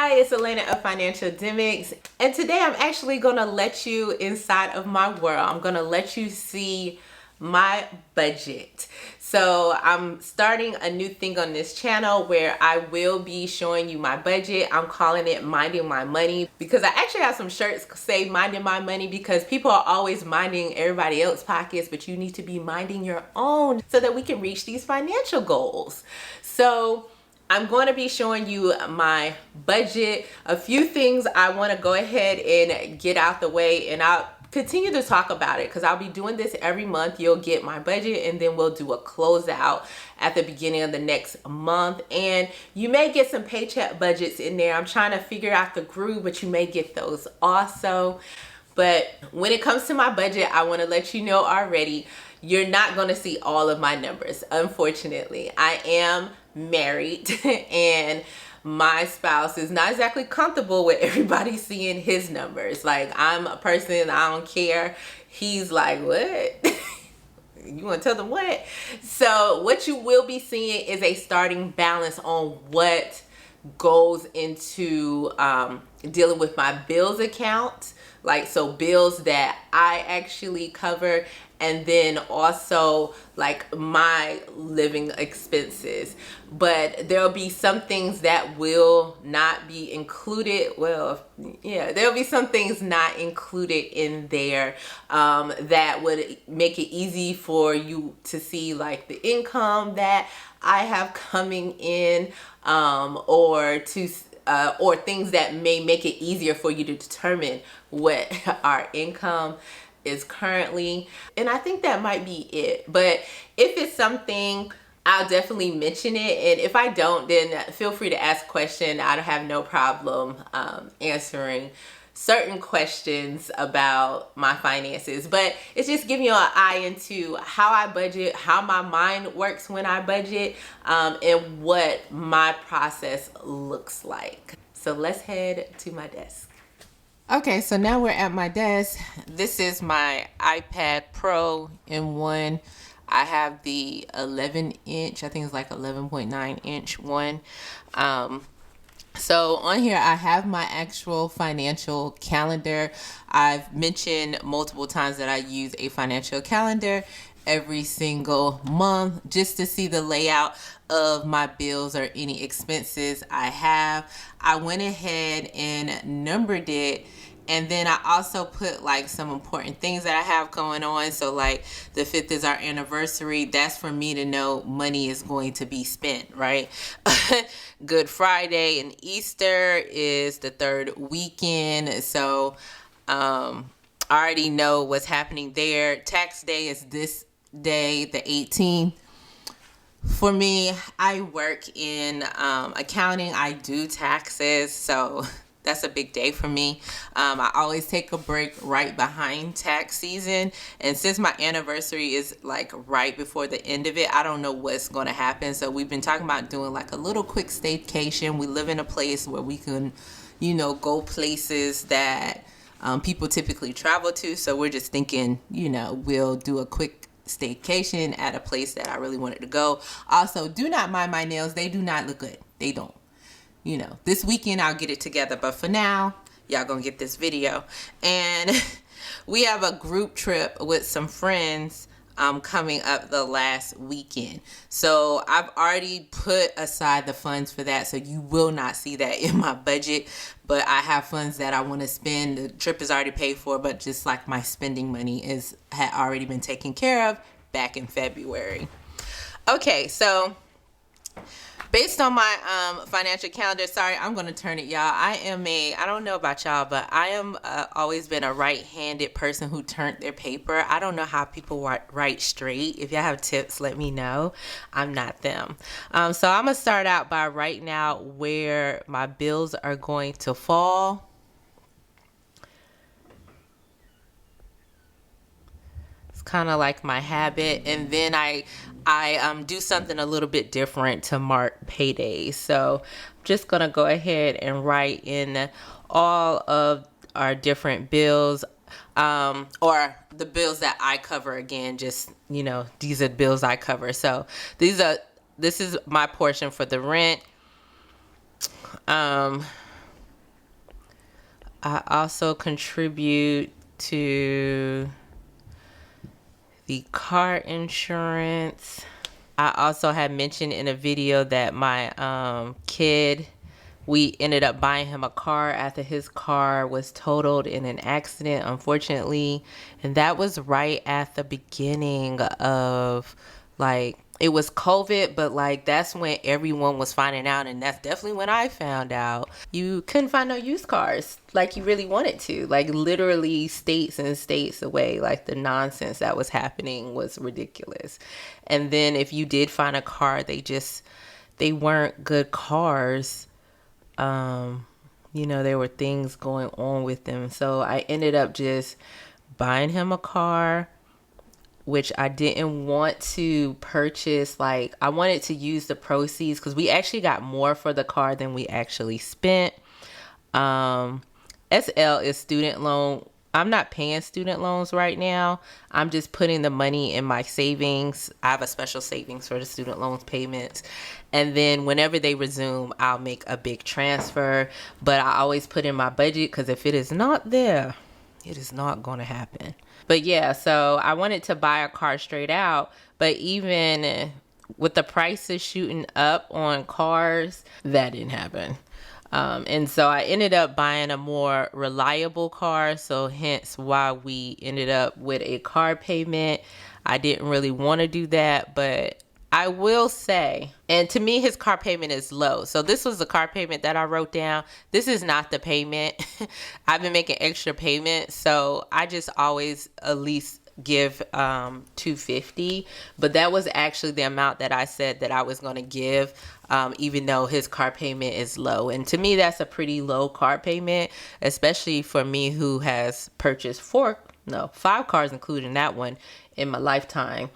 Hi, it's Elena of Financial Demics, and today I'm actually gonna let you inside of my world. I'm gonna let you see my budget. So I'm starting a new thing on this channel where I will be showing you my budget. I'm calling it Minding My Money because I actually have some shirts say Minding My Money because people are always minding everybody else's pockets, but you need to be minding your own so that we can reach these financial goals. So I'm going to be showing you my budget, a few things I want to go ahead and get out the way, and I'll continue to talk about it because I'll be doing this every month. You'll get my budget and then we'll do a closeout at the beginning of the next month, and you may get some paycheck budgets in there. I'm trying to figure out the groove, but you may get those also. But when it comes to my budget, I want to let you know already, you're not going to see all of my numbers. Unfortunately, I am married and my spouse is not exactly comfortable with everybody seeing his numbers. Like, I'm a person, I don't care. He's like, what? You want to tell them what? So what you will be seeing is a starting balance on what goes into dealing with my bills account. Like, so bills that I actually cover, and then also like my living expenses. But there'll be some things that will not be included. Well, yeah, there'll be some things not included in there that would make it easy for you to see, like the income that I have coming in, or things that may make it easier for you to determine what our income is currently. And I think that might be it. But if it's something, I'll definitely mention it. And if I don't, then feel free to ask a question. I don't have no problem answering certain questions about my finances. But it's just giving you an eye into how I budget, how my mind works when I budget, and what my process looks like. So let's head to my desk. Okay, so now we're at my desk. This is my iPad Pro M1. I have the 11 inch, I think it's like 11.9 inch one. So on here, I have my actual financial calendar. I've mentioned multiple times that I use a financial calendar every single month just to see the layout of my bills or any expenses I have. I went ahead and numbered it, and then I also put like some important things that I have going on. So like the 5th is our anniversary. That's for me to know money is going to be spent, right? Good Friday and Easter is the 3rd weekend. So I already know what's happening there. Tax day is this day, the 18th. For me, I work in accounting. I do taxes, so that's a big day for me. I always take a break right behind tax season. And since my anniversary is like right before the end of it, I don't know what's going to happen. So we've been talking about doing like a little quick staycation. We live in a place where we can, go places that people typically travel to. So we're just thinking, we'll do a quick staycation at a place that I really wanted to go. Also, do not mind my nails. They do not look good. They don't. This weekend I'll get it together, but for now, y'all gonna get this video. And we have a group trip with some friends coming up the last weekend. So I've already put aside the funds for that, so you will not see that in my budget. But I have funds that I want to spend. The trip is already paid for, but just like my spending money had already been taken care of back in February. Okay, so based on my financial calendar, sorry, I'm going to turn it, y'all. I don't know about y'all, but I am always been a right-handed person who turned their paper. I don't know how people write straight. If y'all have tips, let me know. I'm not them. So I'm going to start out by writing out where my bills are going to fall. It's kind of like my habit. And then I do something a little bit different to mark paydays. So I'm just going to go ahead and write in all of our different bills, or the bills that I cover. Again, just, these are bills I cover. So this is my portion for the rent. I also contribute to the car insurance. I also had mentioned in a video that my kid, we ended up buying him a car after his car was totaled in an accident, unfortunately. And that was right at the beginning of, like, it was COVID, but like that's when everyone was finding out, and that's definitely when I found out you couldn't find no used cars like you really wanted to. Like literally states and states away. Like the nonsense that was happening was ridiculous. And then if you did find a car, they weren't good cars. There were things going on with them. So I ended up just buying him a car, which I didn't want to purchase. Like I wanted to use the proceeds because we actually got more for the car than we actually spent. SL is student loan. I'm not paying student loans right now. I'm just putting the money in my savings. I have a special savings for the student loans payments. And then whenever they resume, I'll make a big transfer. But I always put in my budget because if it is not there, it is not going to happen. But yeah, so I wanted to buy a car straight out. But even with the prices shooting up on cars, that didn't happen. And so I ended up buying a more reliable car. So hence why we ended up with a car payment. I didn't really want to do that, but I will say, and to me, his car payment is low. So this was the car payment that I wrote down. This is not the payment. I've been making extra payments. So I just always at least give $250, but that was actually the amount that I said that I was going to give, even though his car payment is low. And to me, that's a pretty low car payment, especially for me who has purchased 5 cars, including that one, in my lifetime.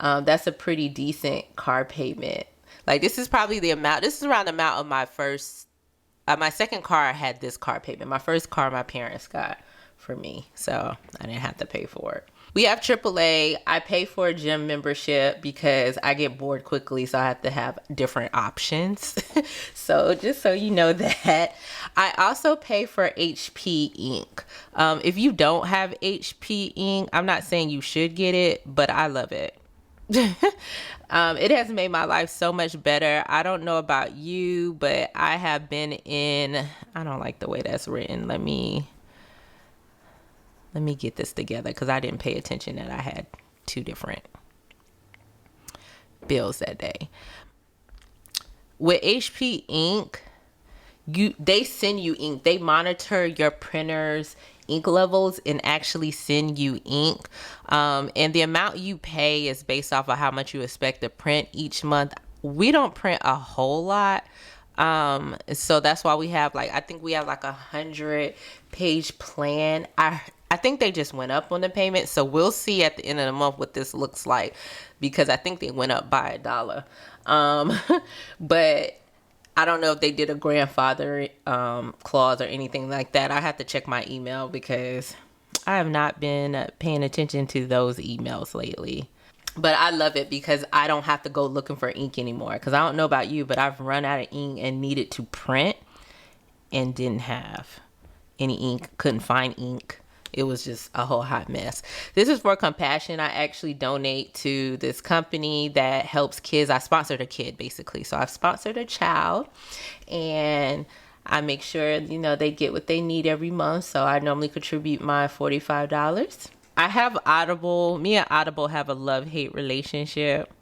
That's a pretty decent car payment. Like this is probably the amount. This is around the amount of my second car. I had this car payment. My first car my parents got for me, so I didn't have to pay for it. We have AAA. I pay for a gym membership because I get bored quickly, so I have to have different options. So just so you know that. I also pay for HP ink. If you don't have HP ink, I'm not saying you should get it, but I love it. It has made my life so much better. I don't know about you, but I have been I don't like the way that's written. Let me get this together because I didn't pay attention that I had 2 different bills that day. With HP ink, they send you ink. They monitor your printer's ink levels and actually send you ink. And the amount you pay is based off of how much you expect to print each month. We don't print a whole lot. So that's why we have I think we have a 100-page plan. I think they just went up on the payment. So we'll see at the end of the month what this looks like because I think they went up by $1. But I don't know if they did a grandfather clause or anything like that. I have to check my email because I have not been paying attention to those emails lately. But I love it because I don't have to go looking for ink anymore. Because I don't know about you, but I've run out of ink and needed to print and didn't have any ink. Couldn't find ink. It was just a whole hot mess. This is for Compassion. I actually donate to this company that helps kids. I sponsored a kid, basically. So I've sponsored a child. And I make sure, they get what they need every month. So I normally contribute my $45. I have Audible. Me and Audible have a love-hate relationship.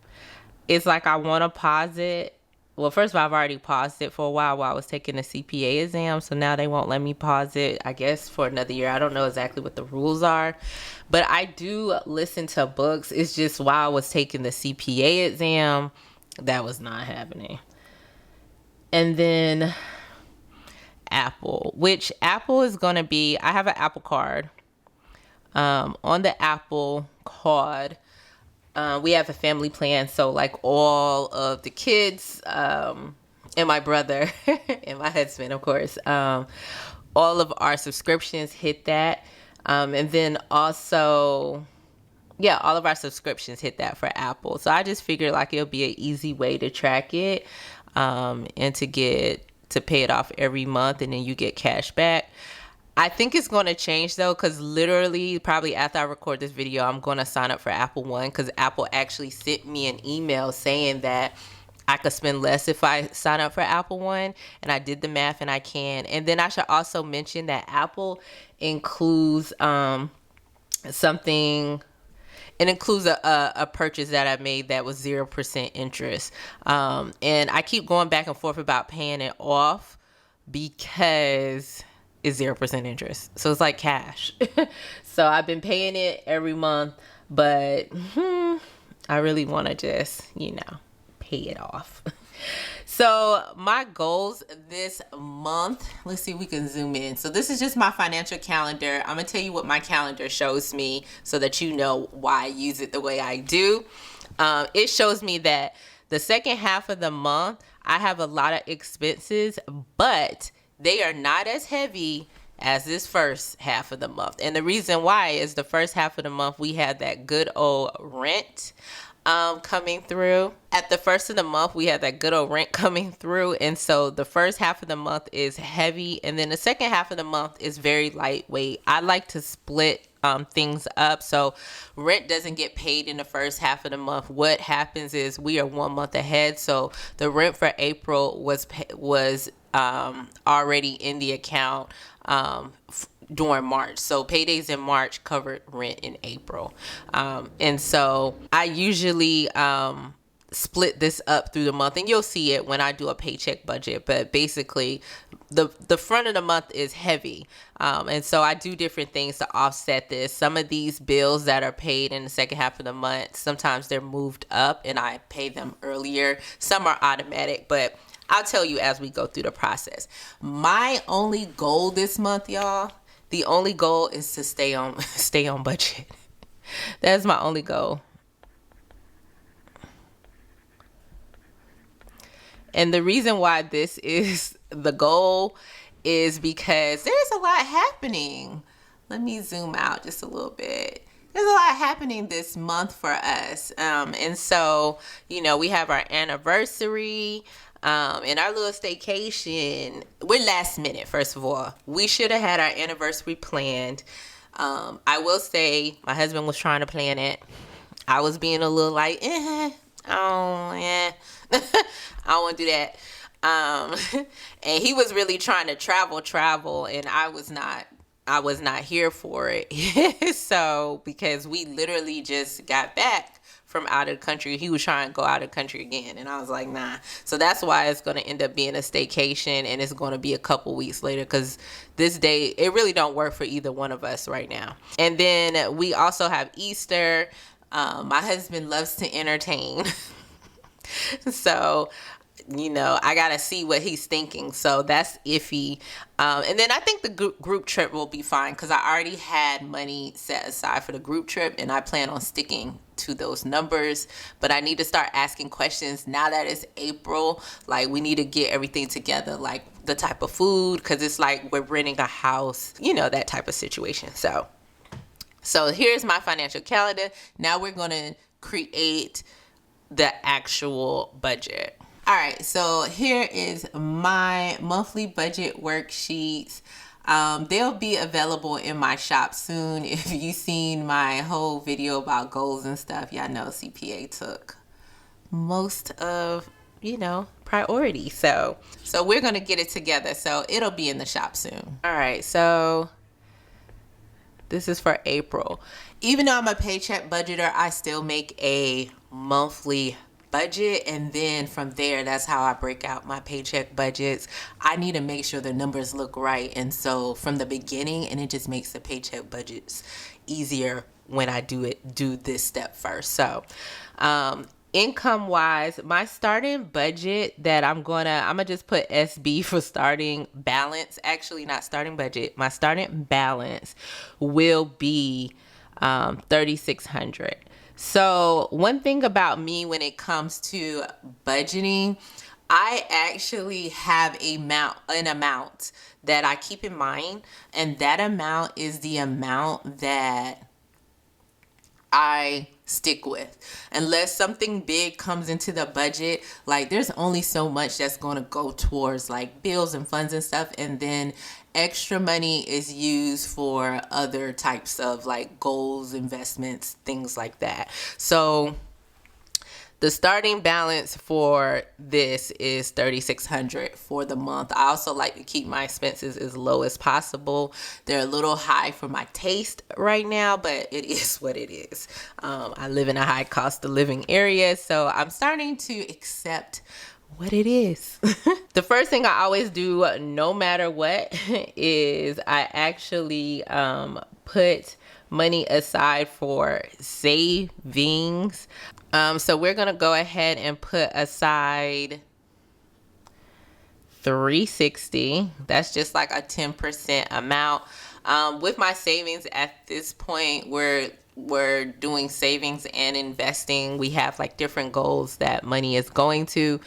It's like I want to pause it. Well, first of all, I've already paused it for a while I was taking the CPA exam. So now they won't let me pause it, I guess, for another year. I don't know exactly what the rules are. But I do listen to books. It's just while I was taking the CPA exam, that was not happening. And then Apple, which Apple is going to be, I have an Apple card. On the Apple card, we have a family plan. So all of the kids, and my brother and my husband, of course, all of our subscriptions hit that. And then also, all of our subscriptions hit that for Apple. So I just figured it'll be an easy way to track it, and to pay it off every month and then you get cash back. I think it's going to change though, because literally probably after I record this video, I'm going to sign up for Apple One, because Apple actually sent me an email saying that I could spend less if I sign up for Apple One, and I did the math and I can. And then I should also mention that Apple includes something. It includes a purchase that I made that was 0% interest. And I keep going back and forth about paying it off because it's 0% interest. So it's like cash. So I've been paying it every month, but I really want to just, pay it off. So my goals this month, let's see if we can zoom in. So this is just my financial calendar. I'm going to tell you what my calendar shows me so that you know why I use it the way I do. It shows me that the second half of the month, I have a lot of expenses, but they are not as heavy as this first half of the month. And the reason why is the first half of the month, we had that good old rent coming through. At the first of the month, we had that good old rent coming through. And so the first half of the month is heavy. And then the second half of the month is very lightweight. I like to split things up. So rent doesn't get paid in the first half of the month. What happens is we are 1 month ahead. So the rent for April was already in the account during March. So paydays in March covered rent in April. And so I usually split this up through the month, and you'll see it when I do a paycheck budget. But basically the front of the month is heavy. And so I do different things to offset this. Some of these bills that are paid in the second half of the month, sometimes they're moved up and I pay them earlier. Some are automatic, but I'll tell you as we go through the process. My only goal this month, y'all, the only goal is to stay on budget. That's my only goal. And the reason why this is the goal is because there's a lot happening. Let me zoom out just a little bit. There's a lot happening this month for us. And so, we have our anniversary. And our little staycation. We're last minute, first of all. We should have had our anniversary planned. I will say my husband was trying to plan it. I was being a little like, I don't want to do that. And he was really trying to travel, and I was not here for it. So, because we literally just got back from out of the country. He was trying to go out of the country again, and I was like, nah. So that's why it's going to end up being a staycation, and it's going to be a couple weeks later, because this day, it really don't work for either one of us right now. And then we also have Easter. My husband loves to entertain. So, I got to see what he's thinking. So that's iffy. And then I think the group trip will be fine, because I already had money set aside for the group trip, and I plan on sticking to those numbers. But I need to start asking questions now that it's April. Like, we need to get everything together, like the type of food, because it's like we're renting a house, that type of situation. So here's my financial calendar. Now we're going to create the actual budget. All right, so here is my monthly budget worksheets. They'll be available in my shop soon. If you've seen my whole video about goals and stuff, y'all know CPA took most of, priority. So we're going to get it together. So it'll be in the shop soon. All right, so this is for April. Even though I'm a paycheck budgeter, I still make a monthly budget, and then from there, that's how I break out my paycheck budgets. I need to make sure the numbers look right, and so from the beginning, and it just makes the paycheck budgets easier when I do this step first. So income wise, my starting budget that I'm gonna just put SB for starting balance. Actually, not starting budget, my starting balance will be $3,600. So one thing about me when it comes to budgeting, I actually have an amount that I keep in mind, and that amount is the amount that I stick with. Unless something big comes into the budget, like there's only so much that's going to go towards like bills and funds and stuff, and then extra money is used for other types of like goals, investments, things like that. So the starting balance for this is $3,600 for the month. I also like to keep my expenses as low as possible. They're a little high for my taste right now, but it is what it is. I live in a high cost of living area, so I'm starting to accept what it is. The first thing I always do, no matter what, is I actually put money aside for savings. So we're gonna go ahead and put aside $360. That's just like a 10% amount. With my savings at this point, we're doing savings and investing. We have like different goals that money is going to.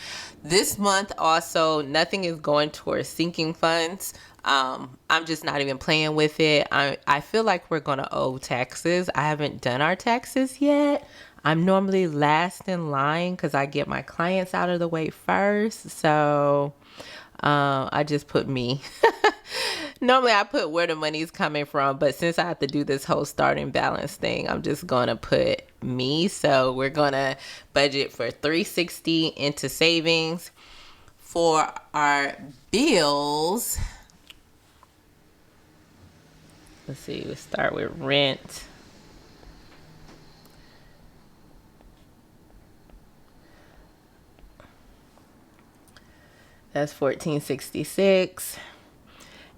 This month also, nothing is going towards sinking funds. I'm just not even playing with it. I feel like we're gonna owe taxes. I haven't done our taxes yet. I'm normally last in line because I get my clients out of the way first. So I just put me. Normally I put where the money's coming from, but since I have to do this whole starting balance thing, I'm just gonna put me. So we're gonna budget for $360 into savings. For our bills, let's see, we'll start with rent. That's $1,466.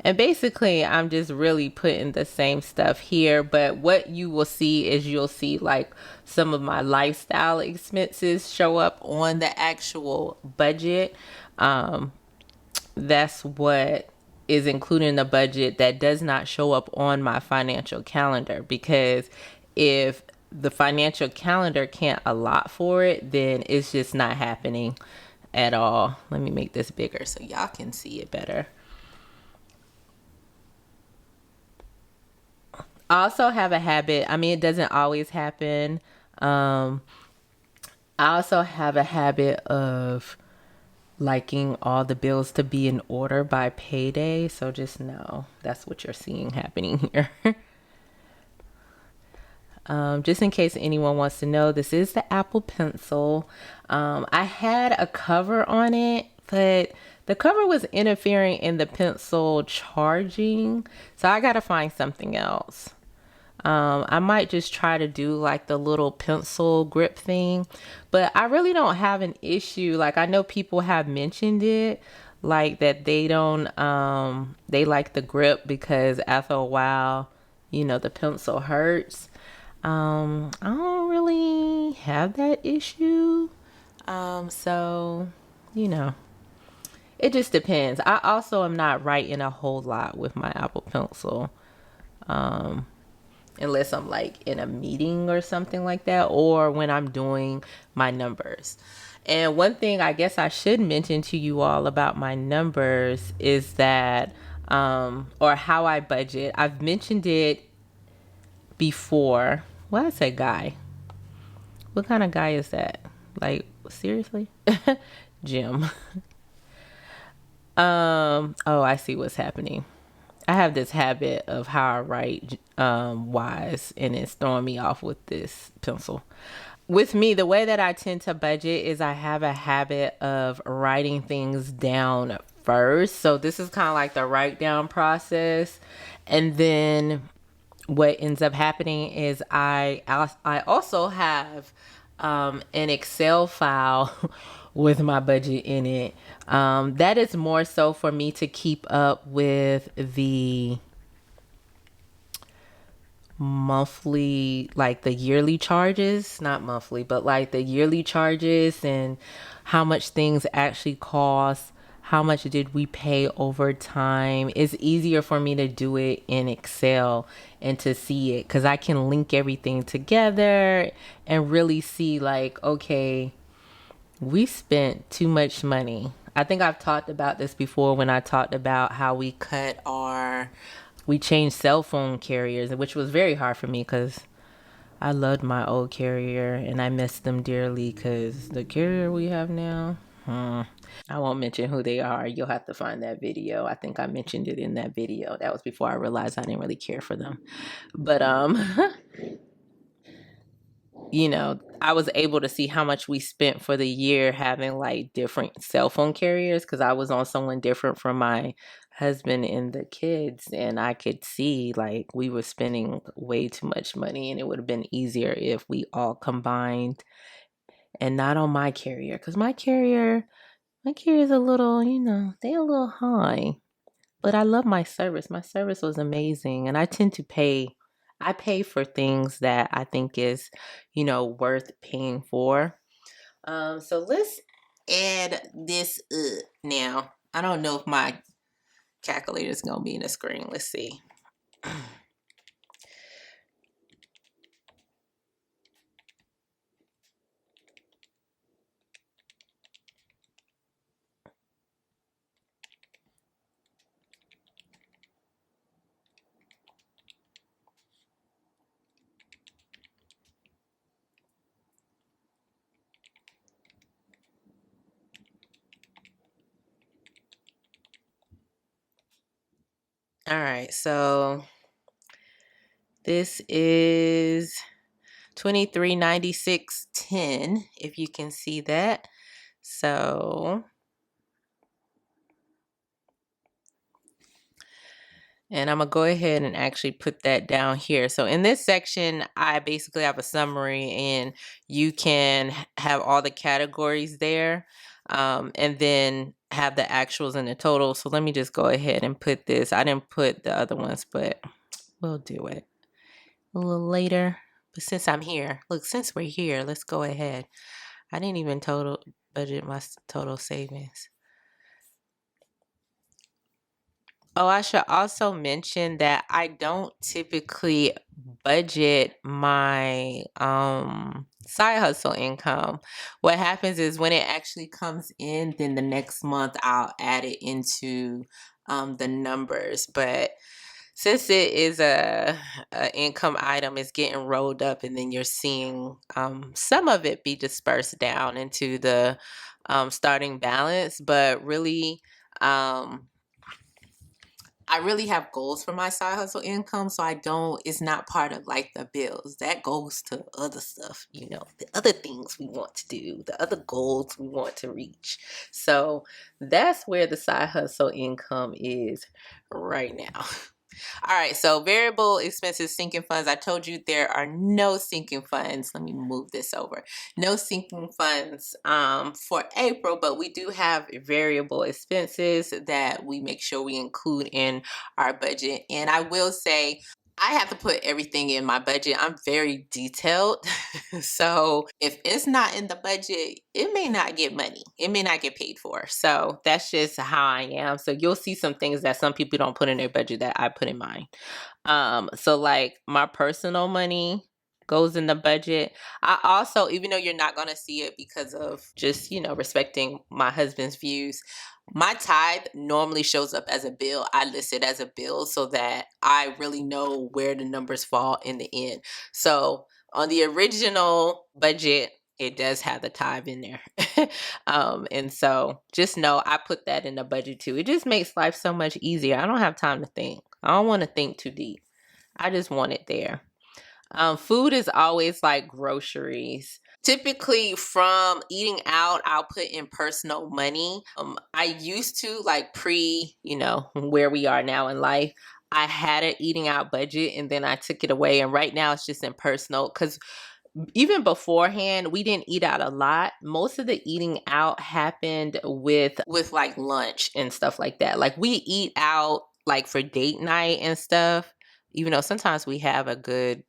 And basically, I'm just really putting the same stuff here. But what you will see is you'll see like some of my lifestyle expenses show up on the actual budget. That's what is included in the budget that does not show up on my financial calendar. Because if the financial calendar can't allot for it, then it's just not happening at all. Let me make this bigger so y'all can see it better. I also have a habit. I mean, it doesn't always happen. I also have a habit of liking all the bills to be in order by payday. So just know that's what you're seeing happening here. Just in case anyone wants to know, this is the Apple Pencil. I had a cover on it, but the cover was interfering in the pencil charging. So I got to find something else. I might just try to do like the little pencil grip thing, but I really don't have an issue. Like I know people have mentioned it, like that they don't, they like the grip because after a while, you know, the pencil hurts. I don't really have that issue. So, you know, it just depends. I also am not writing a whole lot with my Apple Pencil. Unless I'm like in a meeting or something like that, or when I'm doing my numbers. And one thing I guess I should mention to you all about my numbers is that, or how I budget. I've mentioned it before. Well, I say guy. What kind of guy is that? Like, seriously? Jim. Oh, I see what's happening. I have this habit of how I write wise, and it's throwing me off with this pencil. With me, the way that I tend to budget is I have a habit of writing things down first. So this is kind of like the write down process. And then what ends up happening is I also have an Excel file with my budget in it. That is more so for me to keep up with the monthly, like the yearly charges, not monthly, but like the yearly charges and how much things actually cost. How much did we pay over time? It's easier for me to do it in Excel and to see it because I can link everything together and really see like, okay, we spent too much money. I think I've talked about this before when I talked about how we changed cell phone carriers, which was very hard for me because I loved my old carrier and I miss them dearly because the carrier we have now, I won't mention who they are. You'll have to find that video. I think I mentioned it in that video. That was before I realized I didn't really care for them. But I was able to see how much we spent for the year having like different cell phone carriers because I was on someone different from my husband and the kids, and I could see like we were spending way too much money, and it would have been easier if we all combined and not on my carrier because my carrier is a little, they a little high. But I love my service. My service was amazing. And I tend to pay for things that I think is, worth paying for. So let's add this up now. I don't know if my calculator is going to be in the screen. Let's see. All right. So this is 2396.10, if you can see that. So, and I'm going to go ahead and actually put that down here. So in this section, I basically have a summary, and you can have all the categories there, and then have the actuals and the totals. So let me just go ahead and put this. I didn't put the other ones, but we'll do it a little later. But since I'm here, look, since we're here, let's go ahead. I didn't even total budget my total savings. Oh, I should also mention that I don't typically budget my side hustle income. What happens is when it actually comes in, then the next month I'll add it into the numbers. But since it is a income item, it's getting rolled up, and then you're seeing some of it be dispersed down into the starting balance. But really, I really have goals for my side hustle income, so it's not part of like the bills. That goes to other stuff, the other things we want to do, the other goals we want to reach. So that's where the side hustle income is right now. All right, so variable expenses, sinking funds. I told you there are no sinking funds. Let me move this over. No sinking funds for April, but we do have variable expenses that we make sure we include in our budget. And I will say, I have to put everything in my budget. I'm very detailed. So if it's not in the budget, it may not get money. It may not get paid for. So that's just how I am. So you'll see some things that some people don't put in their budget that I put in mine. So like my personal money goes in the budget. I also, even though you're not going to see it because of just, respecting my husband's views, my tithe normally shows up as a bill. I list it as a bill so that I really know where the numbers fall in the end. So on the original budget, it does have the tithe in there. And so just know I put that in the budget too. It just makes life so much easier. I don't have time to think. I don't want to think too deep. I just want it there. Food is always like groceries. Typically from eating out, I'll put in personal money. I used to like where we are now in life. I had an eating out budget and then I took it away. And right now it's just in personal because even beforehand, we didn't eat out a lot. Most of the eating out happened with like lunch and stuff like that. Like we eat out like for date night and stuff, even though sometimes we have a good,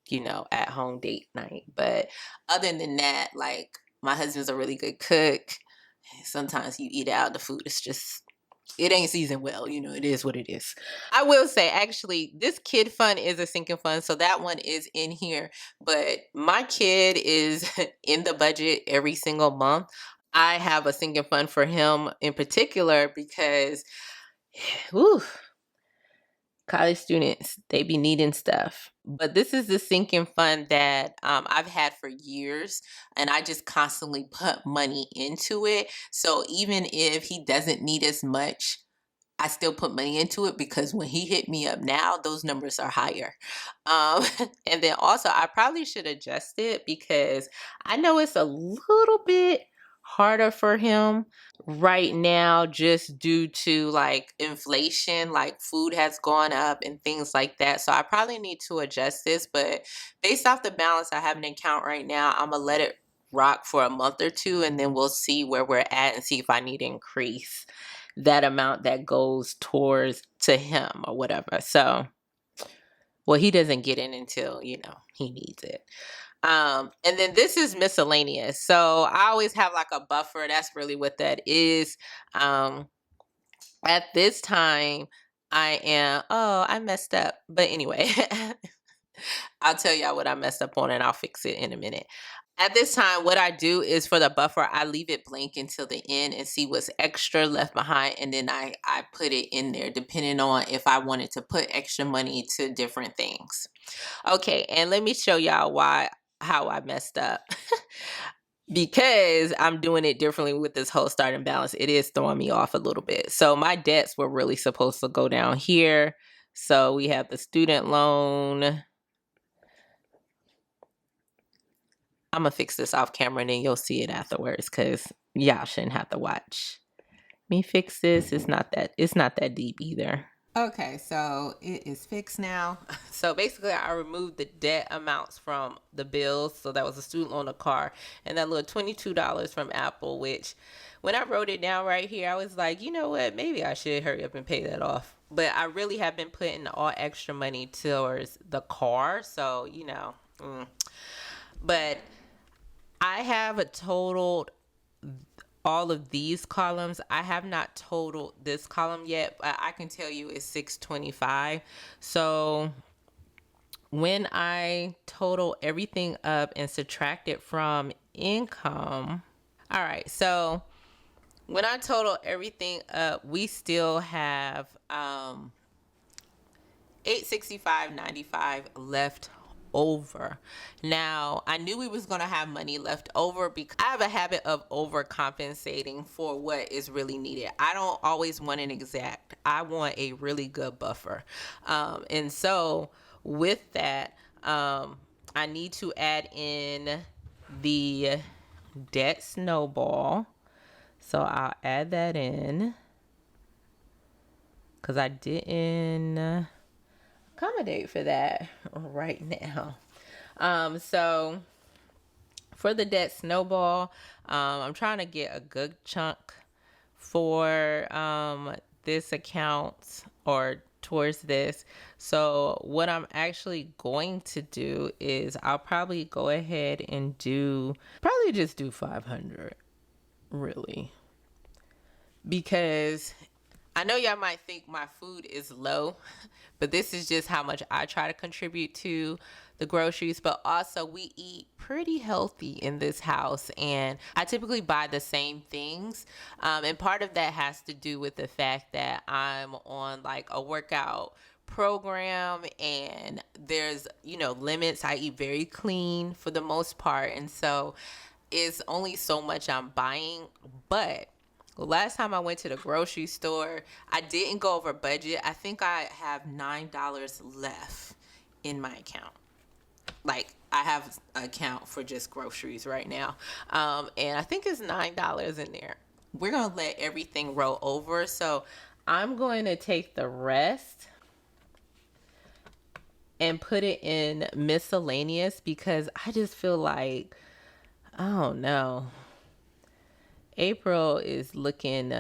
at home date night. But other than that, like my husband's a really good cook. Sometimes you eat out, the food is just, it ain't seasoned well. It is what it is. I will say, actually, this kid fund is a sinking fund, so that one is in here. But my kid is in the budget every single month. I have a sinking fund for him in particular because, college students, they be needing stuff. But this is the sinking fund that I've had for years, and I just constantly put money into it. So even if he doesn't need as much, I still put money into it because when he hit me up now, those numbers are higher. Um, and then also, I probably should adjust it because I know it's a little bit harder for him right now just due to like inflation, like food has gone up and things like that. So I probably need to adjust this, but based off the balance I have in account right now, I'm gonna let it rock for a month or two and then we'll see where we're at and see if I need to increase that amount that goes towards to him or whatever. So, well, he doesn't get in until, he needs it. And then this is miscellaneous. So I always have like a buffer. That's really what that is. At this time, I messed up. But anyway, I'll tell y'all what I messed up on and I'll fix it in a minute. At this time, what I do is for the buffer, I leave it blank until the end and see what's extra left behind. And then I put it in there depending on if I wanted to put extra money to different things. Okay, and let me show y'all how I messed up. Because I'm doing it differently with this whole starting balance, it is throwing me off a little bit. So my debts were really supposed to go down here. So we have the student loan. I'm gonna fix this off camera and then you'll see it afterwards because y'all shouldn't have to watch me fix this. It's not that deep either. Okay, so it is fixed now. So basically I removed the debt amounts from the bills. So that was a student loan, a car, and that little $22 from Apple, which when I wrote it down right here, I was like, you know what, maybe I should hurry up and pay that off. But I really have been putting all extra money towards the car. So, but I have totaled all of these columns. I have not totaled this column yet, but I can tell you it's 625. So when I total everything up and subtract it from income, all right, so when I total everything up, we still have 865.95 left over. Now, I knew we was going to have money left over because I have a habit of overcompensating for what is really needed. I don't always want an exact. I want a really good buffer. And so with that, I need to add in the debt snowball. So I'll add that in because I didn't accommodate for that right now. So for the debt snowball, I'm trying to get a good chunk for this account or towards this. So what I'm actually going to do is I'll probably go ahead and just do 500, really, because I know y'all might think my food is low, but this is just how much I try to contribute to the groceries. But also we eat pretty healthy in this house and I typically buy the same things. And part of that has to do with the fact that I'm on like a workout program and there's, limits. I eat very clean for the most part. And so it's only so much I'm buying, but last time I went to the grocery store, I didn't go over budget. I think I have $9 left in my account. Like, I have an account for just groceries right now. And I think it's $9 in there. We're going to let everything roll over. So I'm going to take the rest and put it in miscellaneous because I just feel like, I don't know, April is looking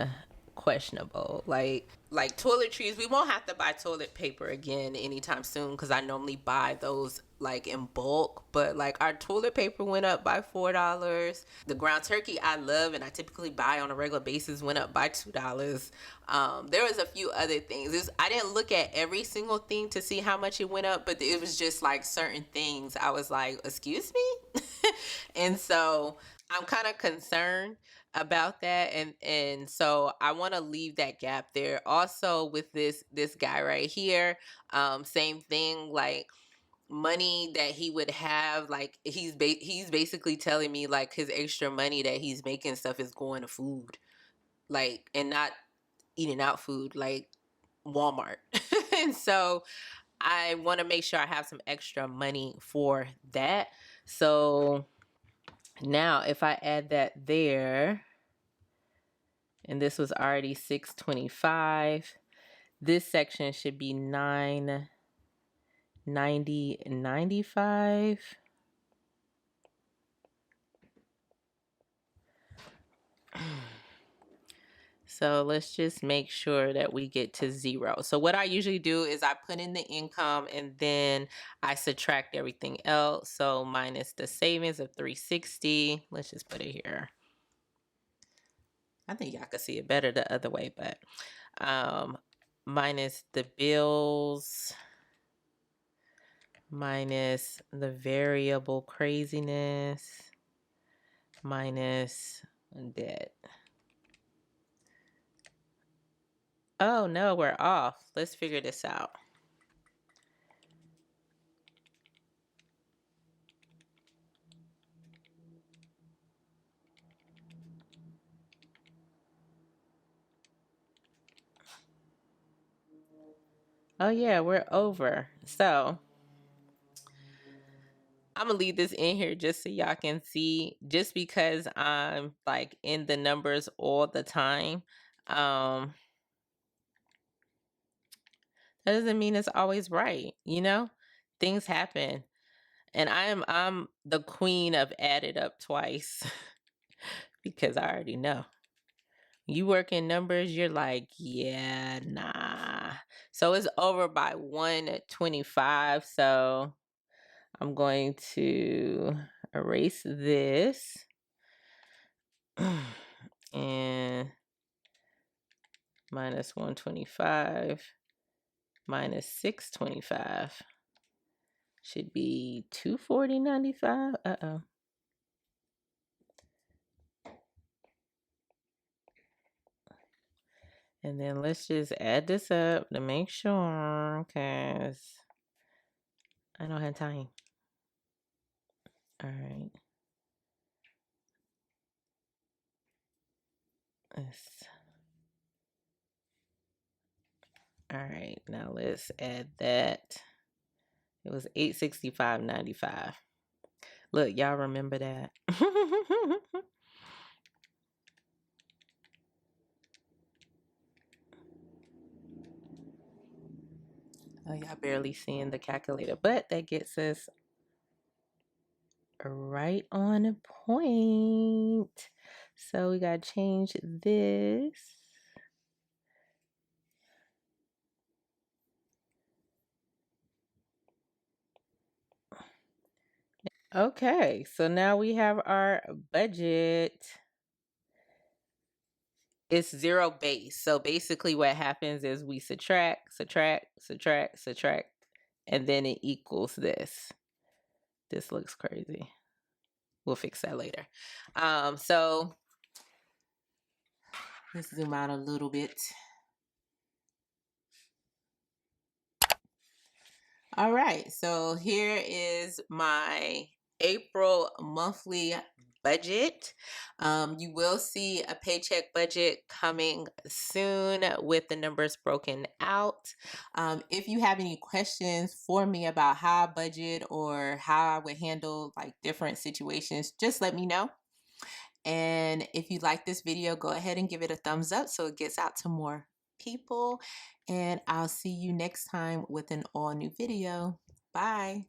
questionable. Like toiletries, we won't have to buy toilet paper again anytime soon because I normally buy those like in bulk. But like our toilet paper went up by $4. The ground turkey I love and I typically buy on a regular basis went up by $2. There was a few other things. I didn't look at every single thing to see how much it went up, but it was just like certain things. I was like, excuse me? And so I'm kind of concerned about that, and so I want to leave that gap there. Also with this guy right here, same thing, like money that he would have, like he's basically telling me like his extra money that he's making stuff is going to food, like, and not eating out food like Walmart. And so I want to make sure I have some extra money for that. So now if I add that there, and this was already 625, this section should be 990.95. So let's just make sure that we get to 0. So what I usually do is I put in the income and then I subtract everything else. So minus the savings of 360. Let's just put it here. I think y'all can see it better the other way, but minus the bills, minus the variable craziness, minus debt. Oh no, we're off. Let's figure this out. Oh yeah, we're over. So I'm gonna leave this in here just so y'all can see, just because I'm like in the numbers all the time. That doesn't mean it's always right, you know? Things happen. And I'm the queen of added up twice because I already know. You work in numbers, you're like, yeah, nah. So it's over by 125. So I'm going to erase this and minus 125 minus 625 should be 240.95. Uh-oh. And then let's just add this up to make sure, because I don't have time. All right. All right, now let's add that. It was 865.95. Look, y'all remember that? Oh, y'all barely seeing the calculator, but that gets us right on point. So we gotta change this. Okay, so now we have our budget. It's zero base. So basically what happens is we subtract, and then it equals this. This looks crazy. We'll fix that later. So let's zoom out a little bit. All right, so here is my April monthly budget. You will see a paycheck budget coming soon with the numbers broken out. If you have any questions for me about how I budget or how I would handle like different situations, just let me know. And if you like this video, go ahead and give it a thumbs up so it gets out to more people. And I'll see you next time with an all new video. Bye.